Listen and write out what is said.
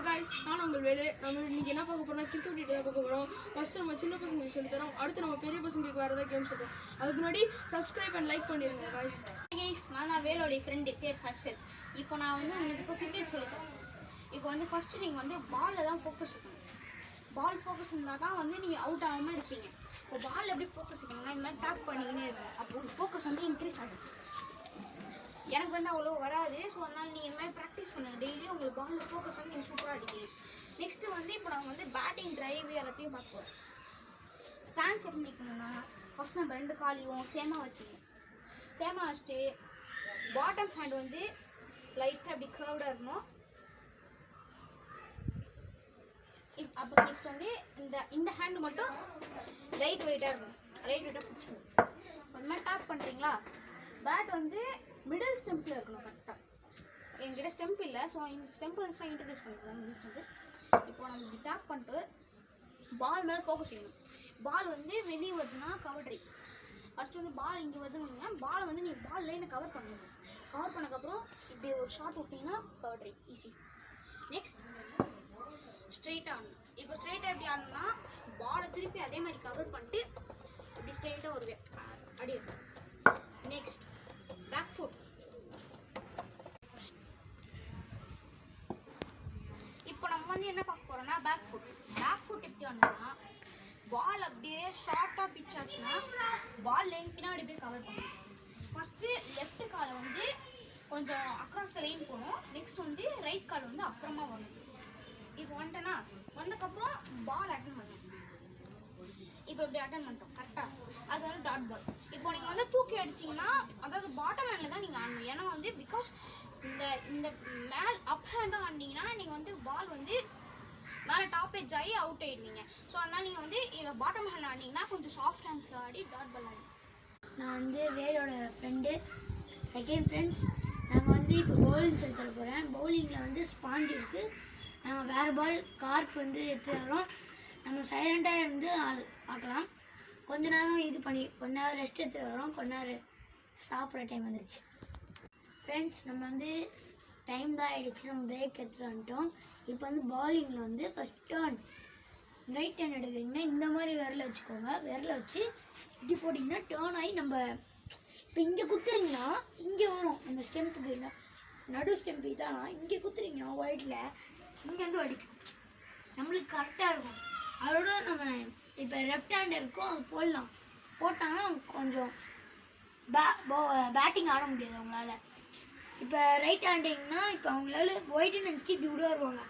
guys, நான் உங்கள் வேலு. நம்ம இன்னைக்கு என்ன பார்க்க போறோம்னா கிரிக்கெட் வீடியோ தான் பார்க்க போறோம். ஃபர்ஸ்ட் நம்ம சின்ன பசங்களுக்கு சொல்லி தரோம். அடுத்து நம்ம பெரிய பசங்களுக்கு வேற ஏதாவது கேம்ஸ் சொல்றோம். அதுக்கு முன்னாடி subscribe and like பண்ணிருங்க guys. guys, நான் வேலோட ஃப்ரெண்ட் பேர் ஹர்ஷத். இப்போ நான் வந்து உங்களுக்கு கிரிக்கெட் சொல்லி தரேன். இப்போ வந்து ஃபர்ஸ்ட் நீங்க வந்து பால்ல தான் ஃபோக்கஸ் பண்ணணும். பால் ஃபோக்கஸ் இருந்தா தான் வந்து நீங்க அவுட் ஆகாம இருப்பீங்க. இப்போ பால் எப்படி ஃபோக்கஸ் பண்ணணும்னா இந்த மாதிரி டாப் பண்ணிக்கினே இருக்கணும். அப்போ ஃபோக்கஸ் வந்து இன்க்ரீஸ் ஆகும். எனக்கு வந்து அவ்வளோ வராது. ஸோ அதனால் நீங்கள் இந்த மாதிரி ப்ராக்டிஸ் பண்ணுங்கள். டெய்லி உங்களுக்கு பாலில் ஃபோக்கஸ் வந்து நீங்கள் சூப்பராக அடிக்கிறீங்க. நெக்ஸ்ட்டு வந்து இப்போ நாங்கள் வந்து பேட்டிங் ட்ரைவ் எல்லாத்தையும் பார்ப்போம். ஸ்டாண்ட்ஸ் எப்படி நிற்கணும்னா ஃபஸ்ட் நம்ம ரெண்டு காலையும் சேமாக வச்சுக்கணும். சேமாக வச்சுட்டு பாட்டம் ஹேண்ட் வந்து லைட்டாக அப்படி கர்வ்டாக இருக்கணும். அப்புறம் நெக்ஸ்ட் வந்து இந்த ஹேண்டு மட்டும் லைட் வெயிட்டாக இருக்கணும். லைட் வெயிட்டாக பிடிச்சிக்கணும். அந்த மாதிரி டாப் பண்ணுறீங்களா? பேட் வந்து மிடில் ஸ்டெம்பில் இருக்கணும் கரெக்டாக. என்கிட்ட ஸ்டெம்ப் இல்லை. ஸோ இந்த ஸ்டெம்ப் வந்து இன்ட்ரடியூஸ் பண்ணிக்கலாம். மிடில் ஸ்டெம்ப்பு இப்போ நம்ம இப்படி டேப் பண்ணிட்டு பால் மேலே ஃபோக்கஸ் செய்யணும். பால் வந்து வெளியே வருதுன்னா கவர் ட்ரை. ஃபஸ்ட்டு வந்து பால் இங்கே வருதுன்னா பாலை வந்து நீங்கள் பால் லைனை கவர் பண்ணணும். கவர் பண்ணக்கப்புறம் இப்படி ஒரு ஷாட் விட்டிங்கன்னா கவர் ட்ரை ஈஸி. நெக்ஸ்ட் ஸ்ட்ரெயிட்டாக ஆடணும். இப்போ ஸ்ட்ரெயிட்டாக எப்படி ஆடணும்னா பாலை திருப்பி அதே மாதிரி கவர் பண்ணிட்டு இப்படி ஸ்ட்ரெயிட்டாக வருவேன் அடி. Next back foot. இப்போ நம்ம வந்து என்ன பார்க்க போறோம்னா பேக் ஃபுட். பேக் ஃபுட் எப்படி ஆடணும்னா பால் அப்படியே ஷார்ட்டாக பிச் ஆச்சுன்னா பால் லைன் பின்னாடி போய் கவர் பண்ணணும். ஃபஸ்ட்டு லெஃப்ட் காலை வந்து கொஞ்சம் அக்ராஸ் த லைன் போகணும். நெக்ஸ்ட் வந்து ரைட் கால் வந்து அப்புறமா வரணும். இப்போ வந்துட்டேன்னா வந்ததுக்கப்புறம் பால் அட்டன் பண்ணணும். இப்போ இப்படி அட்டன் பண்ணிட்டோம் கரெக்டாக. அது வந்து டாட் பால். இப்போ நீங்கள் வந்து தூக்கி அடிச்சிங்கன்னா அதாவது பாட்டம் ஹேண்டில் தான் நீங்கள் ஆடணும். ஏன்னா வந்து பிகாஸ் இந்த அப் ஹேண்டாக ஆடினீங்கன்னா நீங்கள் வந்து பால் வந்து மேலே டாப் எட்ஜ் ஆகி அவுட் ஆகிடுவீங்க. ஸோ அதனால் நீங்கள் வந்து பாட்டம் ஹேண்ட் ஆடினீங்கன்னா கொஞ்சம் சாஃப்ட் ஹேண்ட்ஸில் ஆடி டாட் பால் ஆடி. நான் வந்து வேலோட ஃப்ரெண்டு செகண்ட் ஃப்ரெண்ட்ஸ். நாங்கள் வந்து இப்போ பவுலிங் சொல்லி தர போகிறேன். பவுலிங்கில் வந்து ஸ்பாஞ்ச் இருக்குது. நாங்கள் வேறு பால் கார்க் வந்து எடுத்து வரோம். நம்ம சைலண்ட்டாக இருந்து பார்க்கலாம். கொஞ்ச நேரம் இது பண்ணி கொஞ்ச நேரம் ரெஸ்ட் எடுத்துகிட்டு வரோம். கொஞ்ச நேரம் சாப்பிட்ற டைம் வந்துருச்சு. ஃப்ரெண்ட்ஸ் நம்ம வந்து டைம் தான் ஆகிடுச்சு. நம்ம பிரேக் எடுத்துகிட்டு வந்துட்டோம். இப்போ வந்து பவுலிங்கில் வந்து ஃபஸ்ட் டர்ன் ரைட் ஹேண்ட் எடுக்கிறீங்கன்னா இந்த மாதிரி விரலை வச்சுக்கோங்க. விரலை வச்சு இப்படி போட்டிங்கன்னா டேர்ன் ஆகி நம்ம இப்போ இங்கே குத்துறீங்கன்னா இங்கே வரும். அந்த ஸ்டெம்புக்கு நடு ஸ்டெம்பு இதானா இங்கே குத்துறீங்கன்னா ஒயிட்டில் இங்கேருந்து அடிக்கும். நம்மளுக்கு கரெக்டாக இருக்கும். அதோட நம்ம இப்போ லெஃப்ட் ஹேண்ட் இருக்கும் அது போடலாம். போட்டாங்கன்னா கொஞ்சம் பேட்டிங் ஆட முடியாது அவங்களால. இப்போ ரைட் ஹேண்டிங்னா இப்போ அவங்களால ஒயிட்டுன்னு நினச்சி இப்படி விட வருவாங்க.